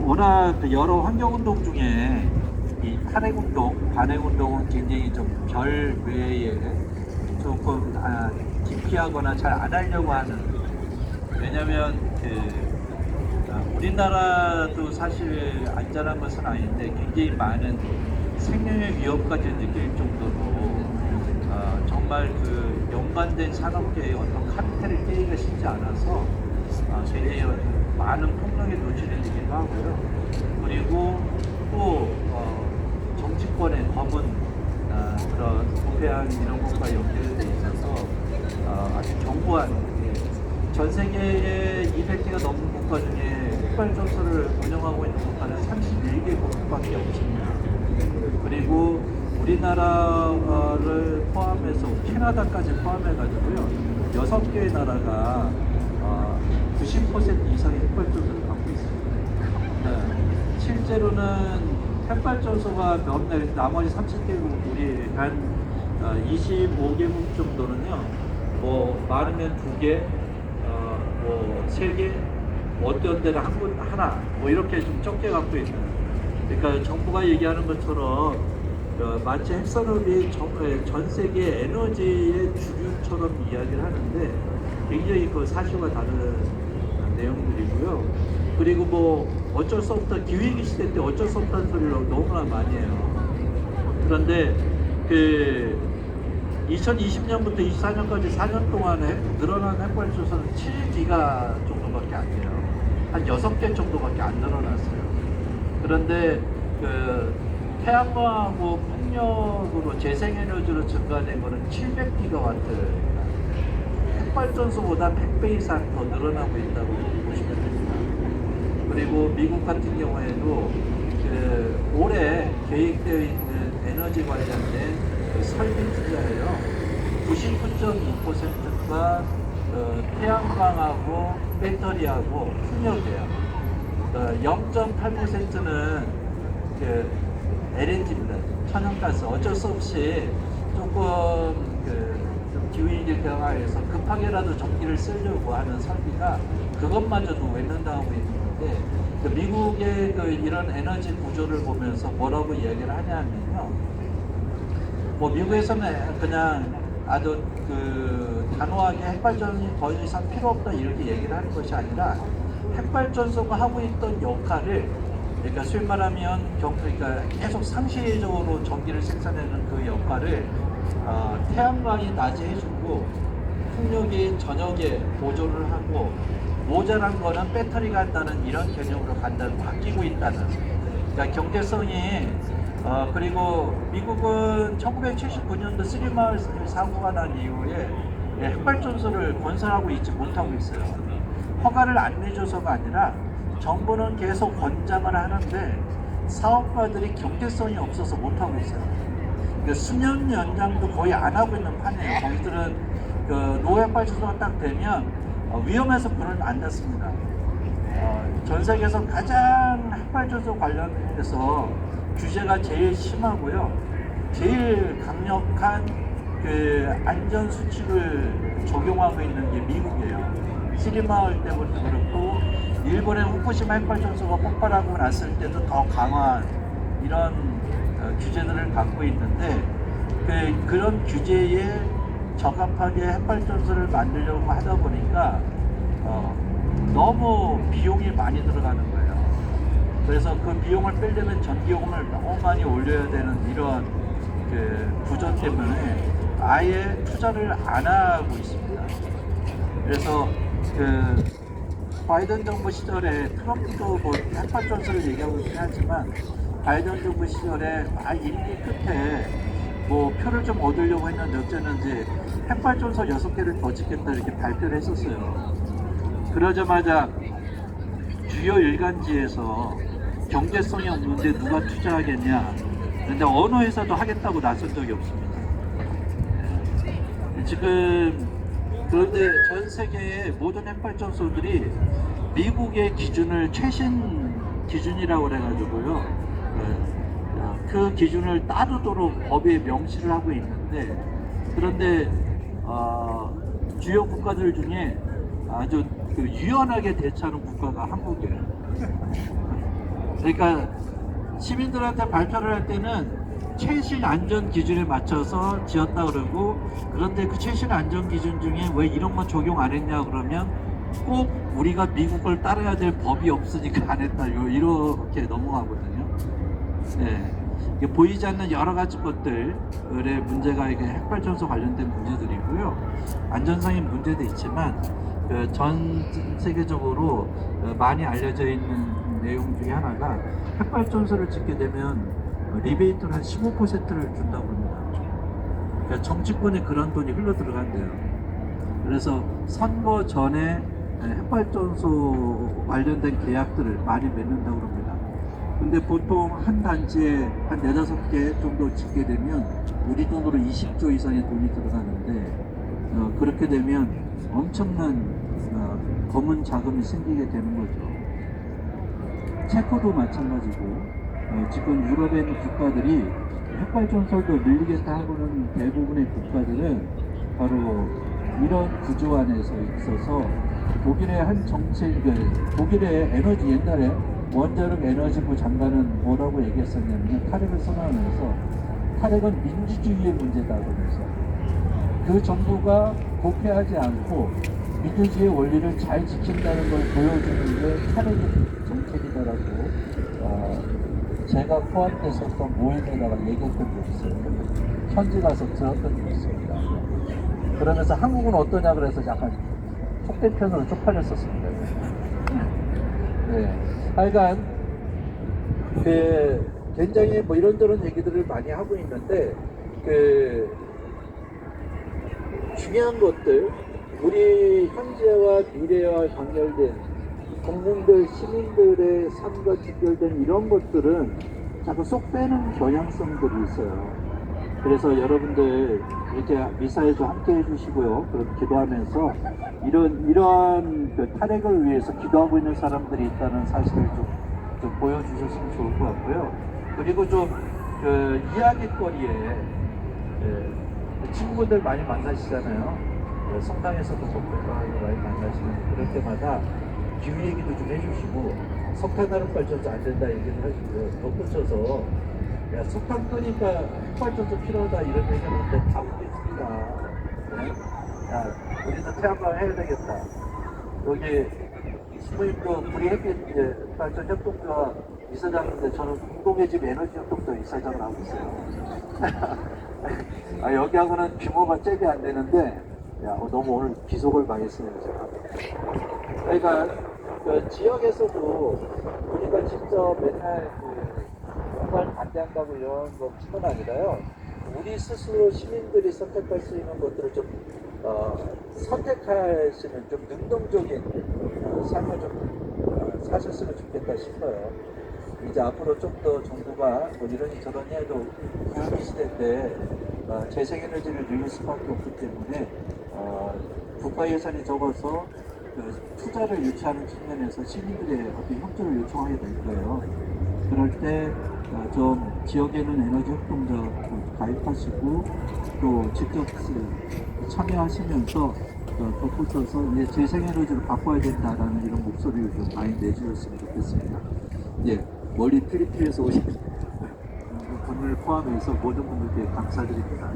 워낙 여러 환경운동 중에 이 탄핵운동, 반핵운동은 굉장히 좀 별 외에 조금 기피하거나 잘 안 하려고 하는. 왜냐면 우리나라도 사실 안전한 것은 아닌데 굉장히 많은 생명의 위협까지 느낄 정도로 정말 그 연관된 산업계의 어떤 카르텔을 깨기가 쉽지 않아서 굉장히 많은 폭력에 노출이 되기도 하고요. 그리고 또 정치권의 검은 그런 부패한 이런 것과 연결돼 있어서 아주 견고한, 전 세계의 200개가 넘는 국가 중에 흑발전소를 운영하고 있는 국가는 31개국밖에 없습니다. 그리고 우리나라를 포함해서 캐나다까지 포함해가지고요, 6개의 나라가 90% 이상의 흑발전소를 갖고 있습니다. 실제로는 흑발전소가 나머지 30개국, 우리 한 25개국 정도는요, 뭐 많으면 2개, 뭐 3개, 어떤 데는 하나, 뭐 이렇게 좀 적게 갖고 있는. 그러니까 정부가 얘기하는 것처럼 마치 핵산업이 전 세계 에너지의 주류처럼 이야기를 하는데 굉장히 그 사실과 다른 내용들이고요. 그리고 뭐 어쩔 수 없다, 기후위기 시대 때 어쩔 수 없다는 소리를 너무나 많이 해요. 그런데 2020년부터 24년까지 4년 동안에 늘어난 핵발전소는 7기가 정도밖에 안 돼요. 한 6개 정도밖에 안 늘어났어요. 그런데 태양광하고 풍력으로 재생에너지로 증가된 거는 700기가와트, 핵발전소보다 100배 이상 더 늘어나고 있다고 보시면 됩니다. 그리고 미국 같은 경우에도 올해 계획되어 있는 에너지 관련된 설비 투자예요. 99.2%가 태양광하고 배터리하고 풍력이에요. 0.8%는 LNG입니다. 천연가스. 어쩔 수 없이 조금 기후위기를 대응하여서 급하게라도 전기를 쓰려고 하는 설비가 그것마저도 외면당하고 있는 건데, 미국의 이런 에너지 구조를 보면서 뭐라고 이야기를 하냐면요, 뭐 미국에서는 그냥 아주 단호하게 핵발전이 더 이상 필요 없다 이렇게 얘기를 하는 것이 아니라, 핵발전소가 하고 있던 역할을, 그러니까 소위 말하면 그러니까 계속 상시적으로 전기를 생산하는 그 역할을 태양광이 낮에 해주고 풍력이 저녁에 보조를 하고 모자란 거는 배터리가 한다는 이런 개념으로 바뀌고 있다는. 그러니까 경제성이 그리고 미국은 1979년도 쓰리마을 사고가 난 이후에 핵발전소를 건설하고 있지 못하고 있어요. 허가를 안 내줘서가 아니라 정부는 계속 권장을 하는데 사업가들이 경제성이 없어서 못하고 있어요. 수년 연장도 거의 안 하고 있는 판이에요. 거기들은 노핵발전소가 딱 되면 위험해서 불을 안 닫습니다. 전 세계에서 가장 핵발전소 관련해서 규제가 제일 심하고요, 제일 강력한 안전 수칙을 적용하고 있는 게 미국이에요. 쓰리마을 때부터 그렇고, 일본의 후쿠시마 핵발전소가 폭발하고 났을 때도 더 강한 이런 규제들을 갖고 있는데, 그런 규제에 적합하게 핵발전소를 만들려고 하다 보니까 너무 비용이 많이 들어가는 거예요. 그래서 그 비용을 빼려면 전기요금을 너무 많이 올려야 되는 이런 구조 때문에 아예 투자를 안 하고 있습니다. 그래서 바이든 정부 시절에 트럼프도 뭐 핵발전소를 얘기하고 있긴 하지만, 바이든 정부 시절에 임기 끝에 뭐 표를 좀 얻으려고 했는데 어쩌는지 핵발전소 6개를 더 짓겠다 이렇게 발표를 했었어요. 그러자마자 주요 일간지에서 경제성이 없는데 누가 투자하겠냐, 근데 어느 회사도 하겠다고 나선 적이 없습니다. 지금 그런데 전 세계의 모든 핵발전소들이 미국의 기준을 최신 기준이라고 그래가지고요, 그 기준을 따르도록 법에 명시를 하고 있는데, 그런데 주요 국가들 중에 아주 그 유연하게 대처하는 국가가 한국이에요. 그러니까 시민들한테 발표를 할 때는 최신 안전 기준에 맞춰서 지었다 그러고, 그런데 그 최신 안전 기준 중에 왜 이런 건 적용 안 했냐 그러면 꼭 우리가 미국을 따라야 될 법이 없으니까 안 했다, 이렇게 넘어가거든요. 네. 이게 보이지 않는 여러 가지 것들의 문제가 이게 핵발전소 관련된 문제들이고요. 안전상의 문제도 있지만 전 세계적으로 많이 알려져 있는 내용 중에 하나가, 핵발전소를 짓게 되면 리베이트를 한 15%를 준다고 합니다. 그러니까 정치권에 그런 돈이 흘러 들어간대요. 그래서 선거 전에 핵발전소 관련된 계약들을 많이 맺는다고 합니다. 근데 보통 한 단지에 한 4-5개 정도 짓게 되면 우리 돈으로 20조 이상의 돈이 들어가는데, 그렇게 되면 엄청난 검은 자금이 생기게 되는 거죠. 체코도 마찬가지고, 지금 유럽에 있는 국가들이 핵발전소도 밀리겠다 하고는 대부분의 국가들은 바로 이런 구조 안에서 있어서, 독일의 한 정책, 독일의 에너지, 옛날에 원자력 에너지부 장관은 뭐라고 얘기했었냐면, 탈핵을 선언하면서 탈핵은 민주주의의 문제다 그러면서, 그 정부가 도패하지 않고 민주주의의 원리를 잘 지킨다는 걸 보여주는 게 탈핵의 정책이다라고 제가 포함됐었던 모임에다가 얘기했던 적이 있어요. 현지 가서 들었던 적이 있습니다. 그러면서 한국은 어떠냐 그래서 약간 속대편으로 쪽팔렸었습니다. 네. 하여간 굉장히 뭐 이런저런 얘기들을 많이 하고 있는데, 중요한 것들, 우리 현재와 미래와 관련된 국민들, 시민들의 삶과 직결된 이런 것들은 자꾸 쏙 빼는 경향성들이 있어요. 그래서 여러분들 이렇게 미사에도 함께 해주시고요. 그럼 기도하면서 이러한 탈핵을 위해서 기도하고 있는 사람들이 있다는 사실을 좀 보여주셨으면 좋을 것 같고요. 그리고 좀 이야기거리에 친구분들 많이 만나시잖아요. 성당에서도 많이 만나시는, 그럴 때마다 기후 얘기도 좀 해주시고, 석탄 화력 발전소 안 된다 얘기를 하시고요. 덧붙여서 야, 석탄 끄니까 핵발전소 필요하다 이런 얘기를 하는데 다 우리입니다. 네? 야, 우리도 태양광 해야 되겠다. 여기 수모님도 구리 햇빛 발전 협동조합 이사장인데, 저는 공동의 집 에너지 협동조합 이사장을 하고 있어요. 여기하고는 규모가 잽이 안 되는데, 야, 너무 오늘 비속을 당했어요, 제가. 그러니까 지역에서도 우리가 직접 맨날 정말 반대한다고 이런 것뿐만 아니라요, 우리 스스로 시민들이 선택할 수 있는 것들을 좀 선택할 수 있는 좀 능동적인 삶을 좀 사셨으면 좋겠다 싶어요. 이제 앞으로 좀 더 정부가 뭐 이러니 저러니 해도 기후 시대 때 재생에너지를 늘릴 수밖에 없기 때문에 국가 예산이 적어서 투자를 유치하는 측면에서 시민들의 어떤 협조를 요청하게 될 거예요. 그럴 때 좀 지역에는 에너지 협동조합 가입하시고 또 직접 참여하시면서 덧붙여서 이제 재생에너지로 바꿔야 된다라는 이런 목소리를 좀 많이 내주셨으면 좋겠습니다. 예, 멀리 필리핀에서 오신 분을 포함해서 모든 분들께 감사드립니다.